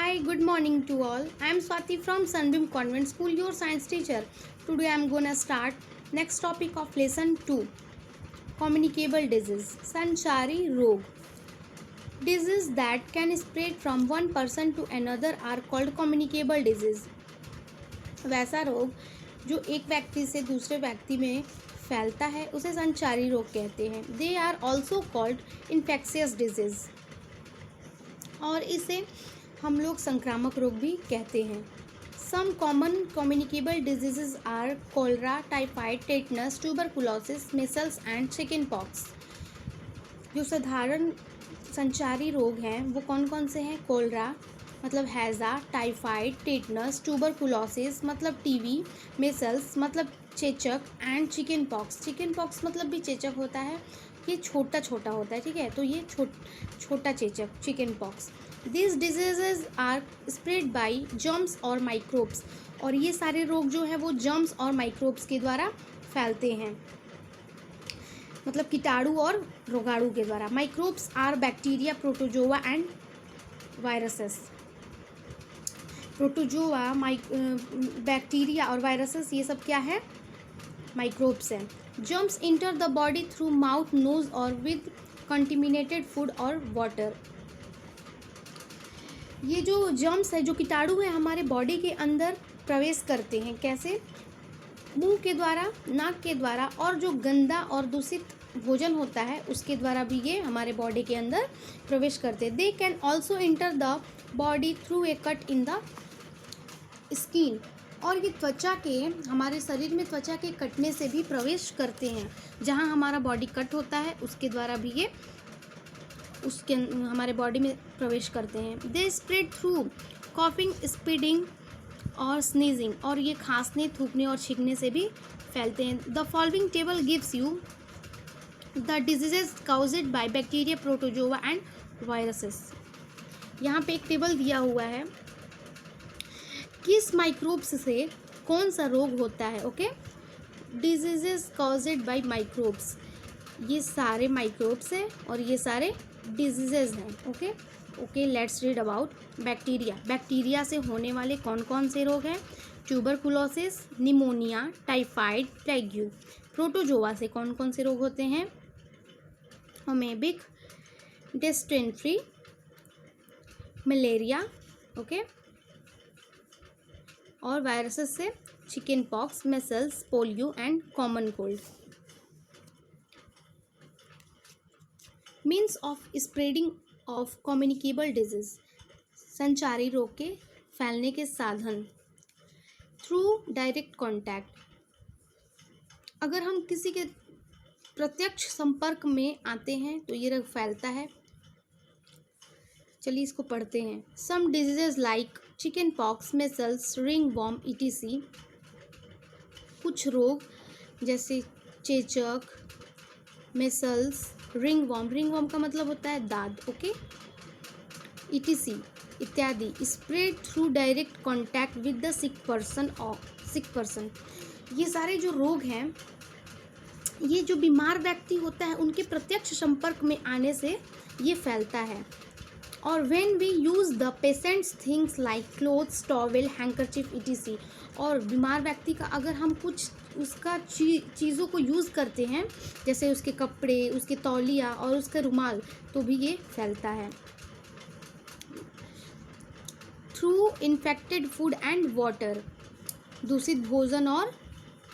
Hi, good morning to all. I am Swati from Sunbeam Convent School, your science teacher. Today I am gonna start next topic of lesson 2, communicable disease. Sanchari Rog. Diseases that can spread from one person to another are called communicable disease. वैसा रोग जो एक व्यक्ति से दूसरे व्यक्ति में फैलता है उसे संचारी रोग कहते हैं. They are also called infectious disease और इसे हम लोग संक्रामक रोग भी कहते हैं. Some common communicable diseases are cholera, typhoid, tetanus, tuberculosis, measles and chicken pox. जो साधारण संचारी रोग हैं वो कौन कौन से हैं? कोलरा मतलब हैज़ा, टाइफाइड, टेटनस, ट्यूबरकुलोसिस मतलब टीवी, मिसल्स मतलब चेचक and chicken pox. Chicken pox मतलब भी चेचक होता है, ये छोटा छोटा होता है, ठीक है, तो ये छोटा चेचक chicken pox. These diseases are spread by germs और microbes और ये सारे रोग जो है वो germs और microbes के द्वारा फैलते हैं, मतलब कीटाणु और रोगाणु के द्वारा. Microbes are bacteria, protozoa and viruses. Protozoa, bacteria और वायरसेस ये सब क्या है? माइक्रोब्स हैं. Germs enter the body through mouth, nose और विद कंटिमिनेटेड फूड और वाटर. ये जो जर्म्स है, जो कीटाणु है, हमारे बॉडी के अंदर प्रवेश करते हैं. कैसे? मुंह के द्वारा, नाक के द्वारा और जो गंदा और दूषित भोजन होता है उसके द्वारा भी ये हमारे बॉडी के अंदर प्रवेश करते हैं. They can also inter the body through a cut in the skin और ये त्वचा के, हमारे शरीर में त्वचा के कटने से भी प्रवेश करते हैं. जहाँ हमारा बॉडी कट होता है उसके द्वारा भी ये उसके हमारे बॉडी में प्रवेश करते हैं. They spread through coughing, speeding और स्नीजिंग और ये खांसने, थूकने और छींकने से भी फैलते हैं. The following table gives you the diseases caused by bacteria, protozoa and viruses. यहाँ पे एक टेबल दिया हुआ है, किस माइक्रोब्स से कौन सा रोग होता है. Okay, diseases caused by microbes, ये सारे माइक्रोब्स हैं और ये सारे डिजीजेज हैं. Okay, let's read about bacteria. Bacteria से होने वाले कौन कौन से रोग हैं? Tuberculosis, pneumonia, typhoid, plague. Protozoa से कौन कौन से रोग होते हैं? Amoebic, dysentery, malaria. ओके, और वायरसेस से chicken pox, measles, polio and common cold. Means of spreading of communicable disease, संचारी रोग के फैलने के साधन. थ्रू डायरेक्ट कॉन्टैक्ट, अगर हम किसी के प्रत्यक्ष संपर्क में आते हैं तो ये रोग फैलता है. चलिए इसको पढ़ते हैं. Some diseases like chicken pox, measles, ring worm etc. कुछ रोग जैसे चेचक, मिसल्स, रिंग वॉर्म का मतलब होता है दाद. Okay, etc. इत्यादि spread through direct contact with the sick person. ये सारे जो रोग हैं, ये जो बीमार व्यक्ति होता है उनके प्रत्यक्ष संपर्क में आने से ये फैलता है. और when we use the patient's things like clothes, towel, handkerchief etc. और बीमार व्यक्ति का अगर हम कुछ उसका चीज़ों को यूज़ करते हैं, जैसे उसके कपड़े, उसके तौलिया और उसका रुमाल, तो भी ये फैलता है. Through infected food and water, दूषित भोजन और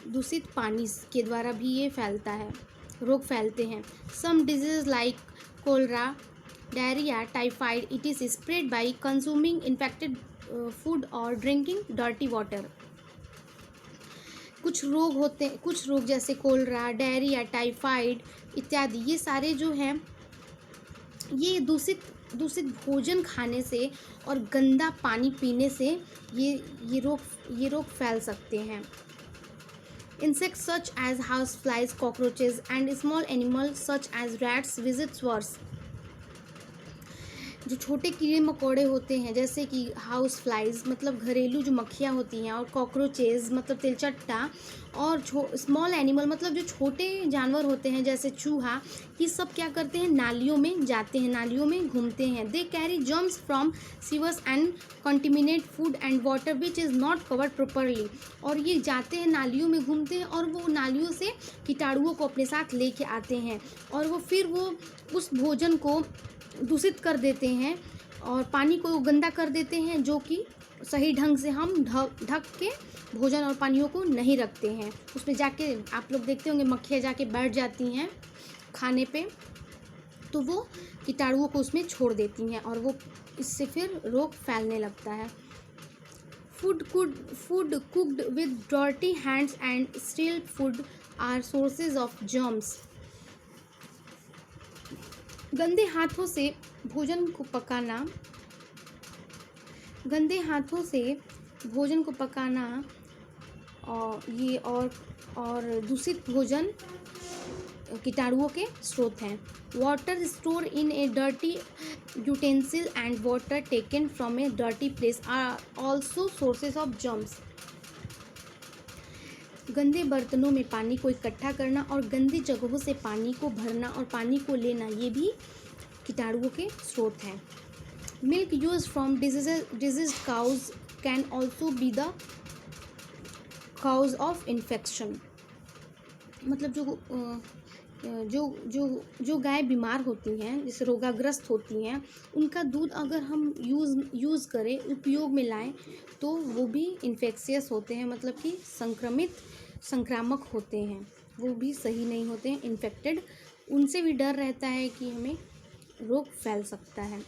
दूषित पानी के द्वारा भी ये फैलता है, रोग फैलते हैं. Some disease like cholera, diarrhoea, typhoid etc. Spread by consuming infected food और ड्रिंकिंग डर्टी वाटर. कुछ रोग जैसे कोलरा, डायरिया, टाइफाइड इत्यादि, ये सारे जो हैं ये दूषित भोजन खाने से और गंदा पानी पीने से ये रोग फैल सकते हैं. Insects such as house flies, cockroaches and small animals such as rats visit worse. जो छोटे कीड़े मकोड़े होते हैं जैसे कि हाउस फ्लाइज मतलब घरेलू जो मक्खियाँ होती हैं, और कॉकरोचेज मतलब तिलचट्टा, और स्मॉल एनिमल मतलब जो छोटे जानवर होते हैं जैसे चूहा, ये सब क्या करते हैं, नालियों में जाते हैं, नालियों में घूमते हैं। They carry germs from sewers and contaminate food and water which is not covered properly. और ये जाते हैं, नालियों में घूमते हैं, और वो नालियों से कीटाणुओं को अपने साथ लेके आते हैं, और वो फिर वो उस भोजन को दूषित कर देते हैं और पानी को गंदा कर देते हैं, जो कि सही ढंग से हम ढक के भोजन और पानियों को नहीं रखते हैं। उसमें जाके आप लोग देखते होंगे मक्खियाँ जाके बैठ जाती हैं खाने पे, तो वो कीटाणुओं को उसमें छोड़ देती हैं, और वो इससे फिर रोग फैलने लगता है। Food cooked with dirty hands and stale food are sources of germs. गंदे हाथों से भोजन को पकाना, गंदे हाथों से भोजन को पकाना और दूषित भोजन कीटाणुओं के स्रोत हैं। Water store in a dirty utensil and water taken from a dirty place are also sources of germs. गंदे बर्तनों में पानी को इकट्ठा करना और गंदी जगहों से पानी को भरना और पानी को लेना, ये भी कीटाणुओं के स्रोत हैं। Milk use from diseased cows can also be the cause of infection. मतलब जो गाय बीमार होती हैं, जैसे रोगाग्रस्त होती हैं, उनका दूध अगर हम यूज़ करें, उपयोग में लाएं, तो वो भी इन्फेक्शियस होते हैं, मतलब कि संक्रामक होते हैं, वो भी सही नहीं होते हैं, इन्फेक्टेड। उनसे भी डर रहता है कि हमें रोग फैल सकता है।